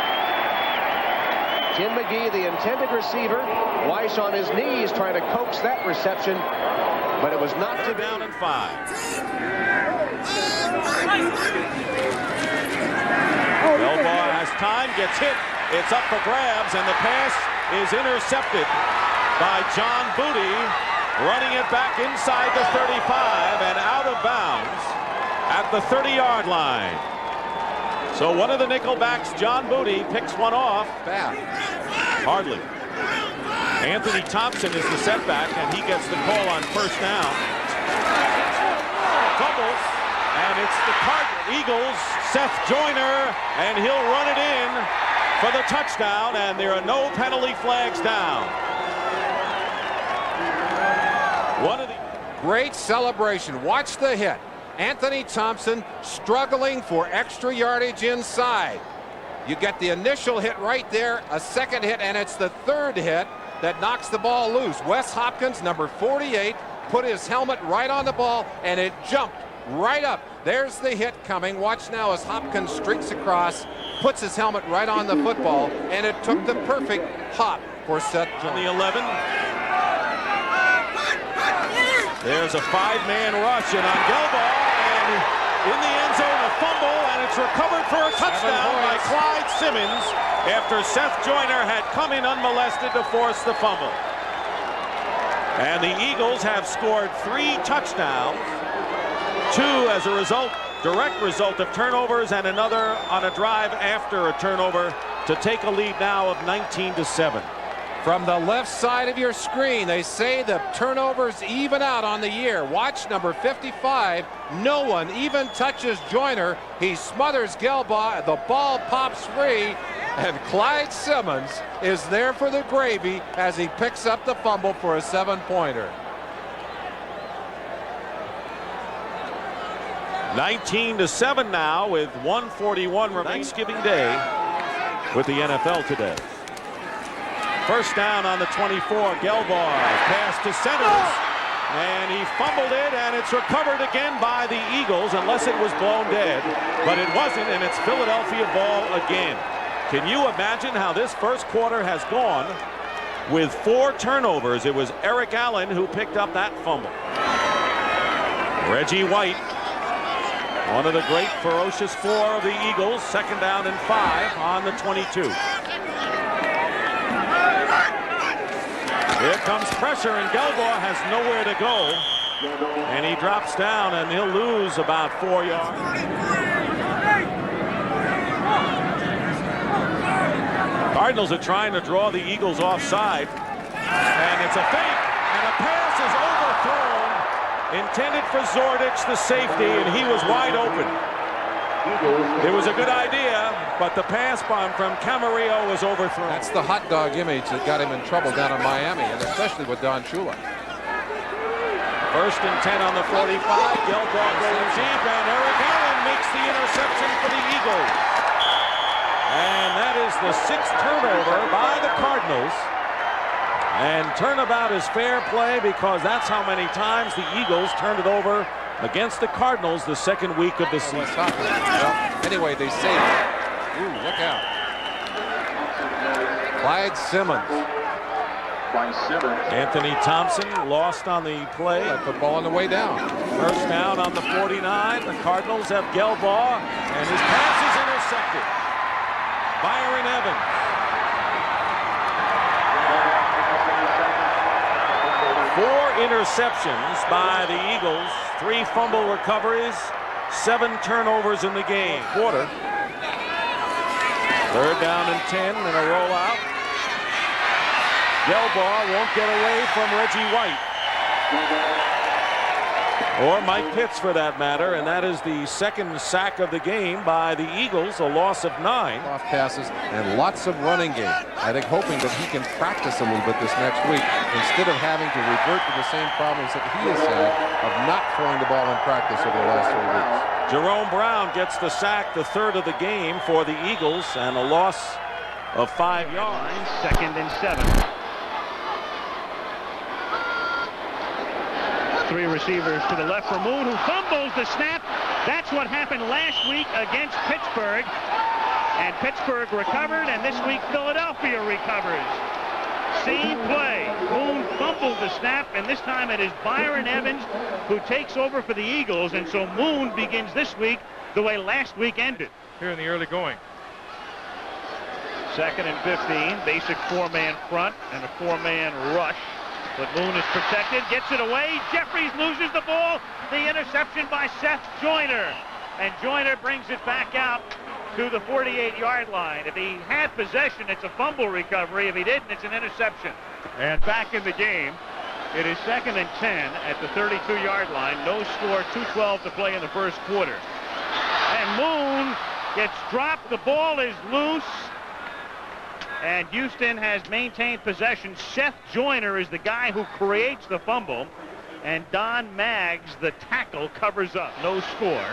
Tim McGee, the intended receiver. Weiss on his knees trying to coax that reception, but it was not to be. Down and 5. Gelbaugh has time, gets hit. It's up for grabs, and the pass is intercepted by John Booty, running it back inside the 35 and out of bounds at the 30-yard line. So one of the nickelbacks, John Booty, picks one off. Bad. Hardly. Anthony Thompson is the setback, and he gets the call on 1st down. Fumbles, and it's the Eagles, Seth Joyner, and he'll run it in for the touchdown, and there are no penalty flags down. One of the Great celebration. Watch the hit. Anthony Thompson struggling for extra yardage inside. You get the initial hit right there, a 2nd hit, and it's the 3rd hit that knocks the ball loose. Wes Hopkins, number 48, put his helmet right on the ball, and it jumped right up. There's the hit coming. Watch now as Hopkins streaks across, puts his helmet right on the football, and it took the perfect hop for Seth Joyner. On the 11. There's a 5-man rush, and on Gelbaugh, and in the end zone, a fumble, and it's recovered for a touchdown by Clyde Simmons after Seth Joyner had come in unmolested to force the fumble. And the Eagles have scored 3 touchdowns, 2 as a result, direct result of turnovers, and another on a drive after a turnover to take a lead now of 19-7. From the left side of your screen, they say the turnovers even out on the year. Watch number 55. No one even touches Joyner. He smothers Gelbaugh. The ball pops free, and Clyde Simmons is there for the gravy as he picks up the fumble for a 7-pointer. 19-7 now with 1:41 remaining. Thanksgiving Day with the NFL today. 1st down on the 24. Gelbaugh pass to centers, and he fumbled it, and it's recovered again by the Eagles, unless it was blown dead, but it wasn't, and it's Philadelphia ball again. Can you imagine how this 1st quarter has gone with 4 turnovers? It was Eric Allen who picked up that fumble. Reggie White, one of the great ferocious four of the Eagles. 2nd down and 5 on the 22. Here comes pressure, and Gelbaugh has nowhere to go. And he drops down, and he'll lose about 4 yards. Cardinals are trying to draw the Eagles offside. And it's a fake, and a pass is overthrown. Intended for Zordich, the safety, and he was wide open. It was a good idea, but the pass bomb from Camarillo was overthrown. That's the hot dog image that got him in trouble down in Miami, and especially with Don Shula. 1st and 10 on the 45. Gelbaugh goes deep, and Eric Allen makes the interception for the Eagles. And that is the 6th turnover by the Cardinals. And turnabout is fair play because that's how many times the Eagles turned it over against the Cardinals the 2nd week of the season. Well, anyway, they saved it. Ooh, look out. Clyde Simmons. Anthony Thompson lost on the play. That the ball on the way down. 1st down on the 49. The Cardinals have Gelbaugh, and his pass is intercepted. Byron Evans. 4 interceptions by the Eagles, 3 fumble recoveries, 7 turnovers in the game. Quarter. 3rd down and 10 and a rollout. Gelbaugh won't get away from Reggie White. Or Mike Pitts for that matter, and that is the 2nd sack of the game by the Eagles, a loss of 9. Off passes and lots of running game. I think hoping that he can practice a little bit this next week instead of having to revert to the same problems that he has had of not throwing the ball in practice over the last 3 weeks. Jerome Brown gets the sack, the 3rd of the game for the Eagles, and a loss of 5 yards. 2nd and 7. 3 receivers to the left for Moon, who fumbles the snap. That's what happened last week against Pittsburgh. And Pittsburgh recovered, and this week Philadelphia recovers. Same play. Moon fumbled the snap, and this time it is Byron Evans who takes over for the Eagles. And so Moon begins this week the way last week ended. Here in the early going. 2nd and 15. Basic 4-man front and a 4-man rush. But Moon is protected, gets it away. Jeffries loses the ball. The interception by Seth Joyner. And Joyner brings it back out to the 48-yard line. If he had possession, it's a fumble recovery. If he didn't, it's an interception. And back in the game, it is 2nd and 10 at the 32-yard line. No score, 2:12 to play in the 1st quarter. And Moon gets dropped. The ball is loose. And Houston has maintained possession. Seth Joyner is the guy who creates the fumble. And Don Maggs, the tackle, covers up. No score.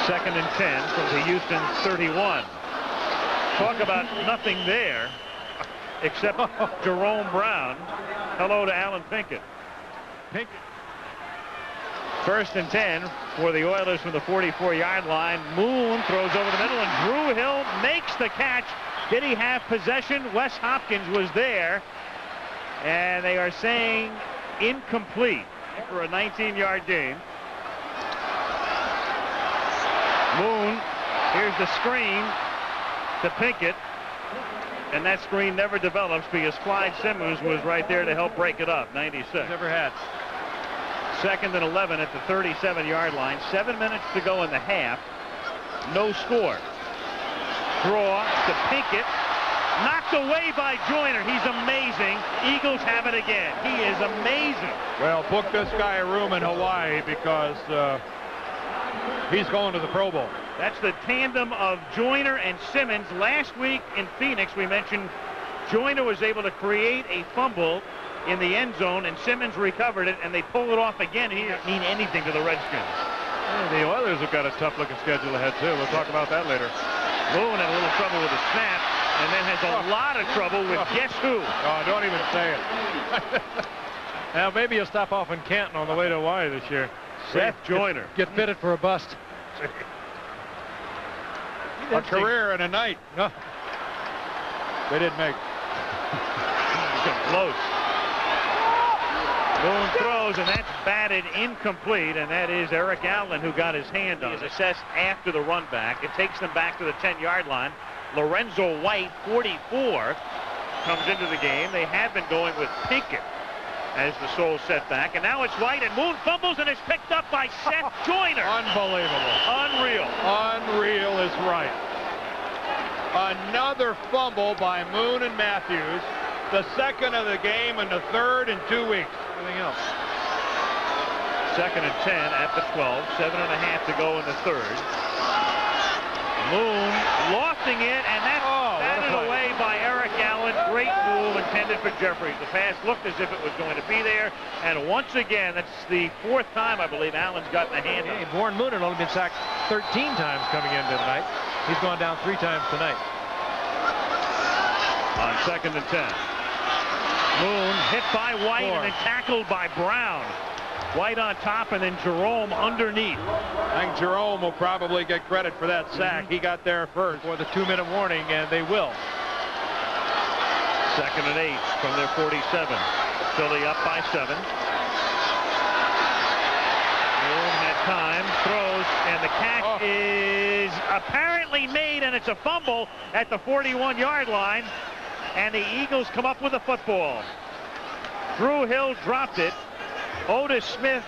2nd and 10 from the Houston 31. Talk about nothing there except Jerome Brown. Hello to Alan Pinkett. 1st and 10 for the Oilers from the 44-yard line. Moon throws over the middle, and Drew Hill makes the catch. Did he have possession? Wes Hopkins was there, and they are saying incomplete for a 19-yard gain. Moon, here's the screen to Pinkett, and that screen never develops because Clyde Simmons was right there to help break it up. 96. Never had. 2nd and 11 at the 37-yard line. 7 minutes to go in the half. No score. Draw to Pinkett. Knocked away by Joyner. He's amazing. Eagles have it again. He is amazing. Well, book this guy a room in Hawaii because he's going to the Pro Bowl. That's the tandem of Joyner and Simmons. Last week in Phoenix, we mentioned Joyner was able to create a fumble in the end zone, and Simmons recovered it, and they pull it off again here. Mean anything to the Redskins. Yeah, the Oilers have got a tough-looking schedule ahead, too. We'll talk about that later. Moon had a little trouble with the snap, and then has a lot of trouble with guess who? Oh, don't even say it. Now, maybe you'll stop off in Canton on the way to Hawaii this year. Seth Joyner. Get fitted for a bust. A career and a night. No. They didn't make it. Close. Moon throws, and that's batted incomplete, and that is Eric Allen who got his hand on it. He is assessed after the run back. It takes them back to the 10-yard line. Lorenzo White, 44, comes into the game. They had been going with Pinkett as the sole setback, and now it's White, and Moon fumbles and is picked up by Seth Joyner. Unbelievable. Unreal. Unreal is right. Another fumble by Moon and Matthews. The second of the game and the third in 2 weeks. Anything else? 2nd and 10 at the 12. 7.5 to go in the third. Moon lofting it, and that's batted away by Eric Allen. Great move intended for Jeffries. The pass looked as if it was going to be there, and once again, that's the 4th time I believe Allen's gotten a hand on it. Warren Moon had only been sacked 13 times coming into tonight. He's gone down 3 times tonight. On 2nd and 10. Moon hit by White and then tackled by Brown. White on top and then Jerome underneath. I think Jerome will probably get credit for that sack. He got there first. For the 2-minute warning, and they will. 2nd and 8 from their 47. Philly up by 7. Moon had time, throws, and the catch is apparently made, and it's a fumble at the 41-yard line. And the Eagles come up with a football. Drew Hill dropped it. Otis Smith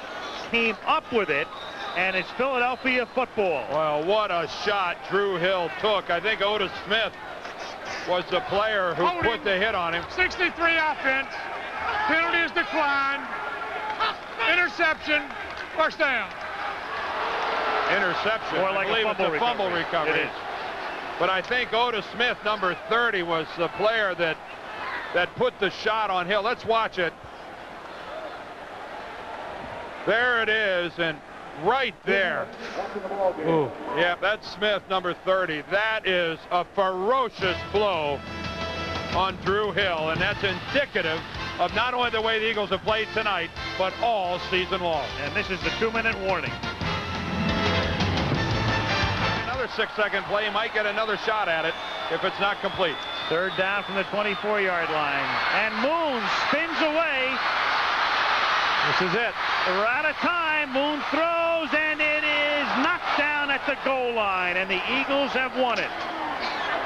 came up with it, and it's Philadelphia football. Well, what a shot Drew Hill took. I think Otis Smith was the player who put the hit on him. 63 offense. Penalty is declined. Interception. First down. Interception. More like I believe it's a fumble recovery. It is. But I think Otis Smith, number 30, was the player that put the shot on Hill. Let's watch it. There it is, and right there. Ooh. Yeah, that's Smith, number 30. That is a ferocious blow on Drew Hill, and that's indicative of not only the way the Eagles have played tonight, but all season long. And this is the 2-minute warning. Another 6-second play. He might get another shot at it if it's not complete. 3rd down from the 24-yard line. And Moon spins away. This is it. We're out of time. Moon throws, and it is knocked down at the goal line, and the Eagles have won it.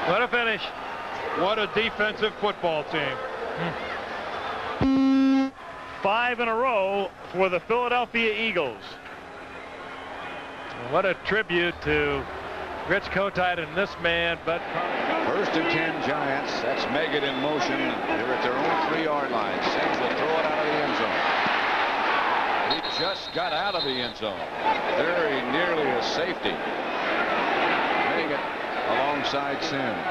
What a finish. What a defensive football team. 5 in a row for the Philadelphia Eagles. What a tribute to Rich Kotite and this man, but 1st and 10 Giants. That's Meggett in motion. They're at their own 3-yard line. Sims will throw it out of the end zone. He just got out of the end zone. Very nearly a safety. Meggett alongside Sims.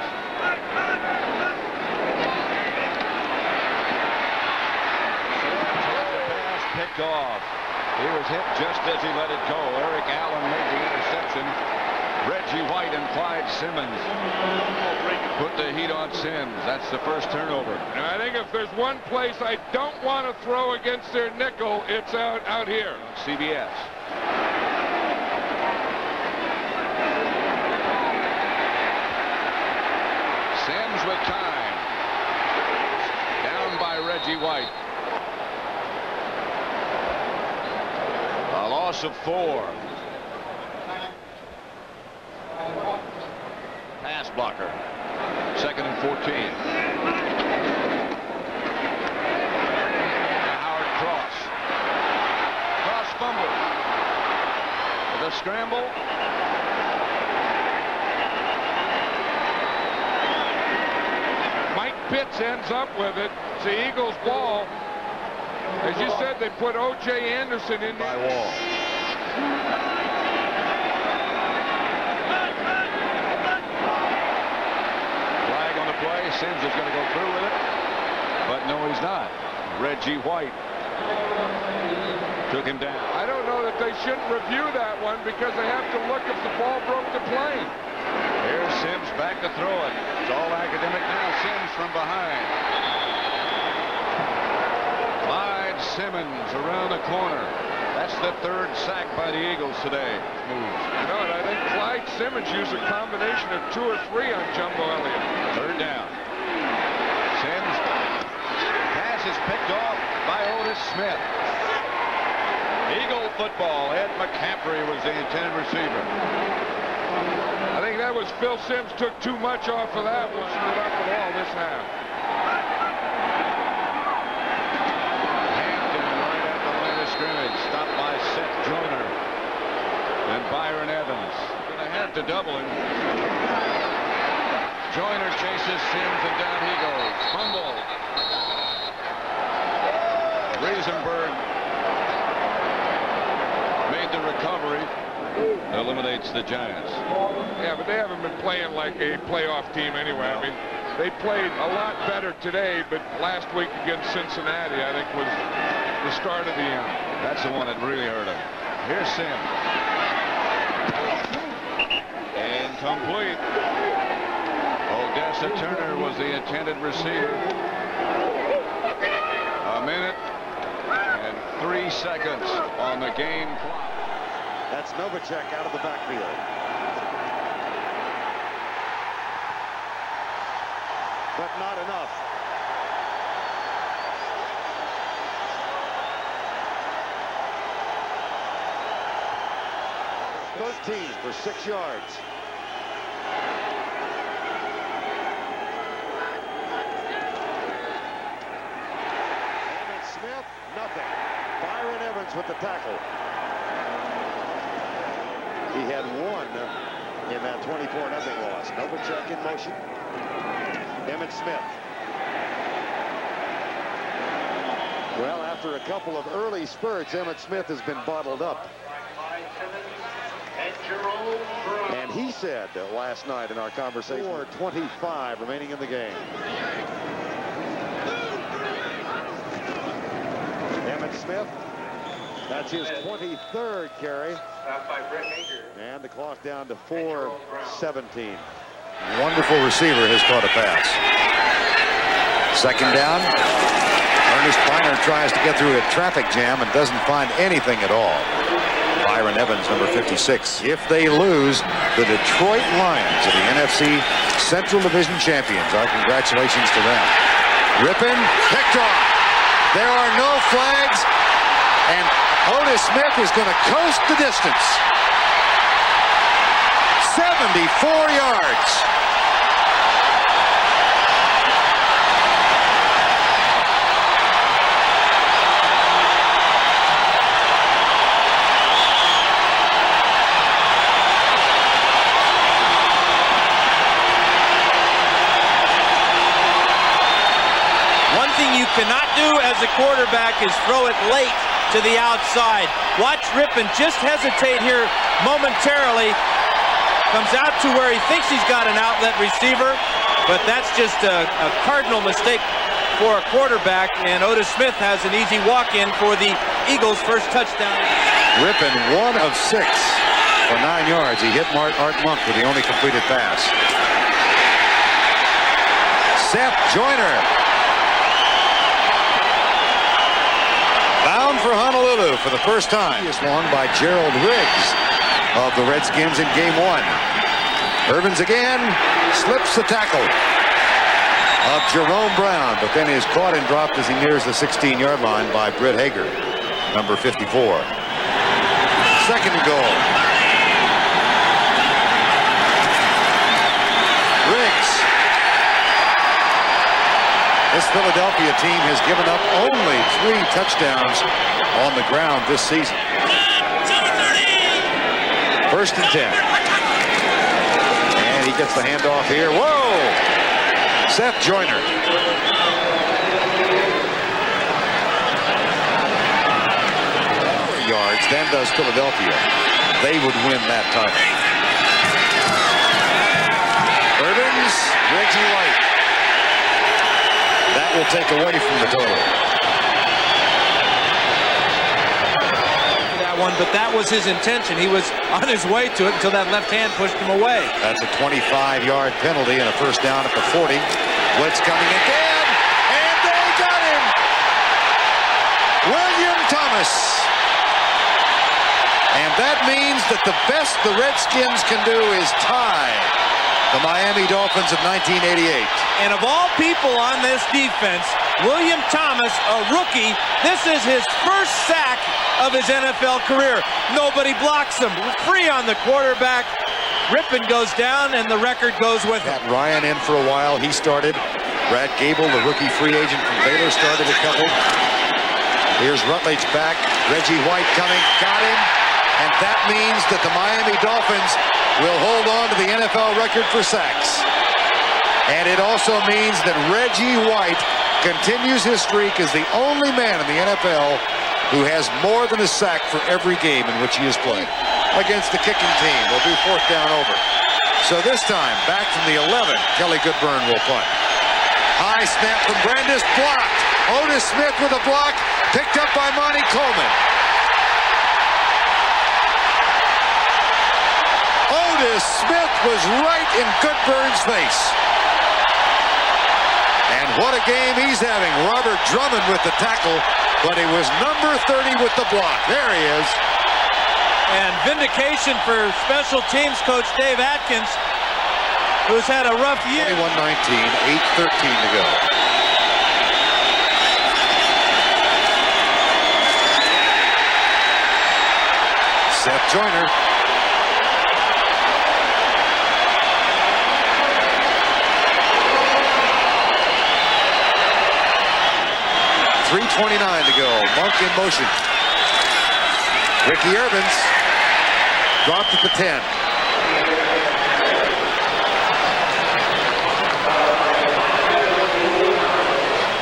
The pass picked off. He was hit just as he let it go. Eric Allen made the interception. Reggie White and Clyde Simmons put the heat on Sims. That's the first turnover. And I think if there's one place I don't want to throw against their nickel, it's out here. CBS. Sims with time. Down by Reggie White. A loss of 4. Pass blocker. 2nd and 14. Howard Cross. Cross fumble. The scramble. Mike Pitts ends up with it. It's the Eagles' ball. As you said, they put O.J. Anderson in by Wall. Flag on the play. Sims is going to go through with it. But no, he's not. Reggie White took him down. I don't know that they shouldn't review that one because they have to look if the ball broke the plane. Here's Sims back to throw it. It's all academic now. Sims from behind. Clyde Simmons around the corner. That's the 3rd sack by the Eagles today. Moves. You know, and I think Clyde Simmons used a combination of 2 or 3 on Jumbo Elliott. 3rd down. Sims. Pass is picked off by Otis Smith. Eagle football. Ed McCaffrey was the intended receiver. I think that was Phil Simms took too much off of that one. Stood up at all this half. Hampton right at the line of scrimmage. Stopped by Seth Joyner and Byron Evans. Gonna have to double him. Joyner chases Simms and down he goes. Fumble. Riesenberg made the recovery. Eliminates the Giants. Yeah, but they haven't been playing like a playoff team anyway. I mean, they played a lot better today, but last week against Cincinnati, I think, was the start of the end. That's the one that really hurt him. Here's Simms. Incomplete. Odessa Turner was the intended receiver. A minute and 3 seconds on the game clock. That's Novacek out of the backfield. But not enough. For 6 yards. Emmett Smith, nothing. Byron Evans with the tackle. He had one in that 24-0 loss. Novacek in motion. Emmett Smith. Well, after a couple of early spurts, Emmett Smith has been bottled up. And he said last night in our conversation, 4:25 remaining in the game. Emmett Smith, that's his 23rd carry. And the clock down to 4:17. Wonderful receiver has caught a pass. Second down. Ernest Piner tries to get through a traffic jam and doesn't find anything at all. Byron Evans, number 56. If they lose, the Detroit Lions are the NFC Central Division champions. Our congratulations to them. Rippin, picked off. There are no flags, and Otis Smith is going to coast the distance. 74 yards. You cannot do as a quarterback is throw it late to the outside. Watch Rippin just hesitate here momentarily. Comes out to where he thinks he's got an outlet receiver, but that's just a cardinal mistake for a quarterback, and Otis Smith has an easy walk-in for the Eagles' first touchdown. Rippin, 1 of 6 for 9 yards. He hit Art Monk with the only completed pass. Seth Joyner. Bound for Honolulu for the first time. Is won by Gerald Riggs of the Redskins in game 1. Irvins again slips the tackle of Jerome Brown, but then is caught and dropped as he nears the 16-yard line by Britt Hager, number 54. Second and goal. Riggs. This Philadelphia team has given up only 3 touchdowns on the ground this season. First and 10. And he gets the handoff here. Whoa! Seth Joyner. More yards than does Philadelphia. They would win that title. Irvins, Reggie White. That will take away from the total. That one, but that was his intention. He was on his way to it until that left hand pushed him away. That's a 25-yard penalty and a first down at the 40. Blitz coming again, and they got him. William Thomas. And that means that the best the Redskins can do is tie the Miami Dolphins of 1988. And of all people on this defense, William Thomas, a rookie, this is his first sack of his NFL career. Nobody blocks him. Free on the quarterback. Rippon goes down, and the record goes with him. Ryan in for a while. He started. Brad Gable, the rookie free agent from Baylor, started a couple. Here's Rutledge back. Reggie White coming. Got him. And that means that the Miami Dolphins will hold on to the NFL record for sacks. And it also means that Reggie White continues his streak as the only man in the NFL who has more than a sack for every game in which he has played. Against the kicking team, will do fourth down over. So this time, back from the 11, Kelly Goodburn will punt. High snap from Brandis, blocked. Otis Smith with a block, picked up by Monty Coleman. Otis Smith was right in Goodburn's face. And what a game he's having. Robert Drummond with the tackle, but it was number 30 with the block. There he is. And vindication for special teams coach Dave Atkins, who's had a rough year. 21-19, 8:13 to go. Seth Joyner. .329 to go. Monk in motion. Ricky Irvins dropped at the 10.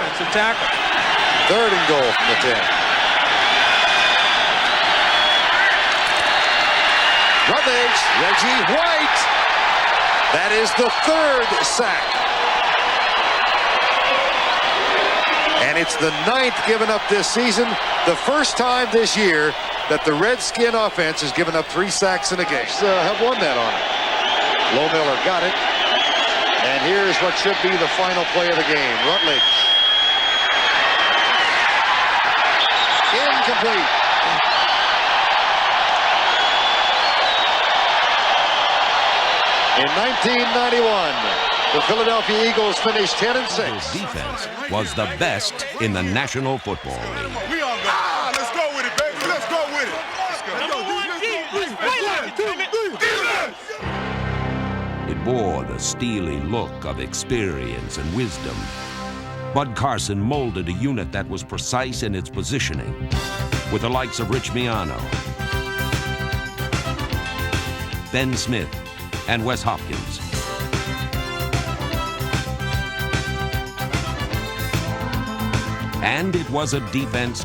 It's a tackle. Third and goal from the 10. Rutledge, Reggie White. That is the third sack. And it's the 9th given up this season. The first time this year that the Redskin offense has given up 3 sacks in a game. Have won that on it. Lohmiller got it. And here's what should be the final play of the game. Rutledge. Incomplete. In 1991, the Philadelphia Eagles finished 10-6. Defense was the best in the National Football League. We all go. Let's go with it, baby. Let's go with it. It bore the steely look of experience and wisdom. Bud Carson molded a unit that was precise in its positioning, with the likes of Rich Miano, Ben Smith, and Wes Hopkins. And it was a defense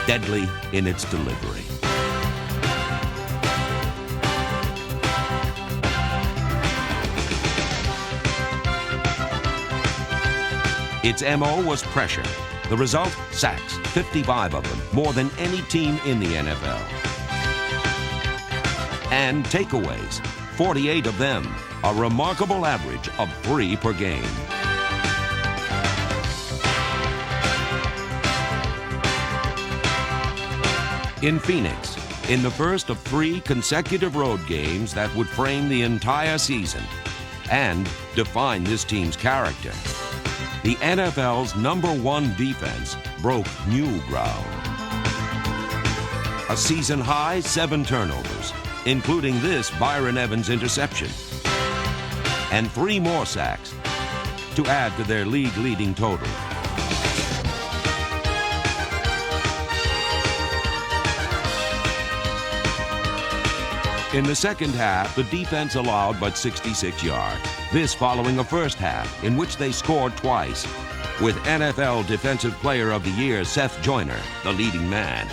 deadly in its delivery. Its MO was pressure. The result, sacks, 55 of them, more than any team in the NFL. And takeaways, 48 of them, a remarkable average of 3 per game. In Phoenix, in the first of 3 consecutive road games that would frame the entire season and define this team's character, the NFL's #1 defense broke new ground. A season-high 7 turnovers, including this Byron Evans interception, and 3 more sacks to add to their league-leading total. In the second half, the defense allowed but 66 yards. This following a first half in which they scored twice, with NFL Defensive Player of the Year Seth Joyner the leading man.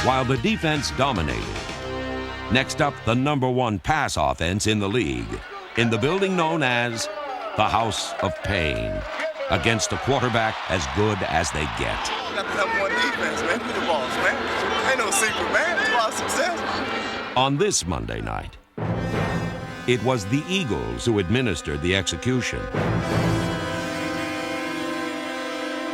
While the defense dominated. Next up, the #1 pass offense in the league, in the building known as the House of Pain, against a quarterback as good as they get. You got the #1 defense, man. Who the boss, man? Ain't no secret, man. It's a lot of success. On this Monday night, it was the Eagles who administered the execution.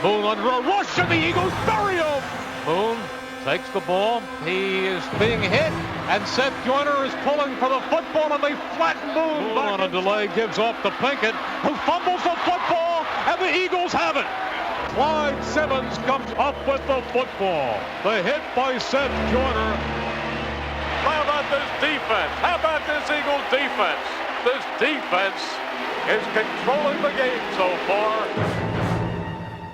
Boone on the road, rush, and the Eagles bury him. Boone Takes the ball. He is being hit, and Seth Joyner is pulling for the football, and they flatten Boone on a delay, gives off to Pinkett, who fumbles the football, and the Eagles have it. Clyde Simmons comes up with the football. The hit by Seth Joyner. How about this defense? How about this Eagles defense? This defense is controlling the game so far.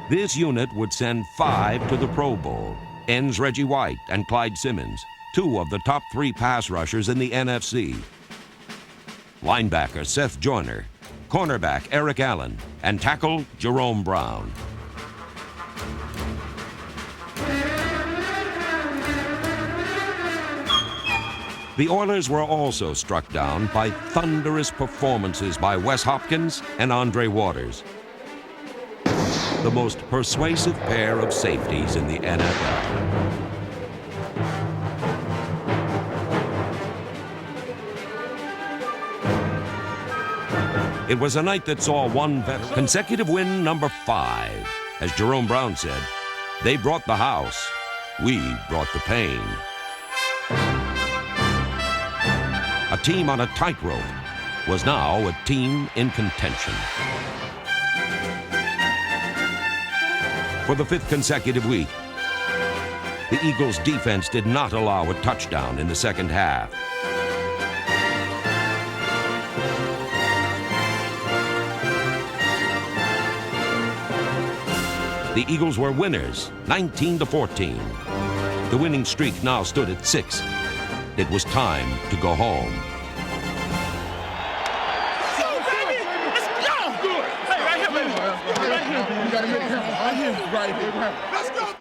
This unit would send 5 to the Pro Bowl. Ends Reggie White and Clyde Simmons, 2 of the top 3 pass rushers in the NFC. Linebacker Seth Joyner, cornerback Eric Allen, and tackle Jerome Brown. The Oilers were also struck down by thunderous performances by Wes Hopkins and Andre Waters, the most persuasive pair of safeties in the NFL. It was a night that saw one veteran consecutive win number 5. As Jerome Brown said, they brought the house, we brought the pain. A team on a tightrope was now a team in contention. For the 5th consecutive week, the Eagles' defense did not allow a touchdown in the second half. The Eagles were winners, 19-14. The winning streak now stood at 6. It was time to go home. Hey, right here, baby. Right here. You gotta make him. Right here. Let's go.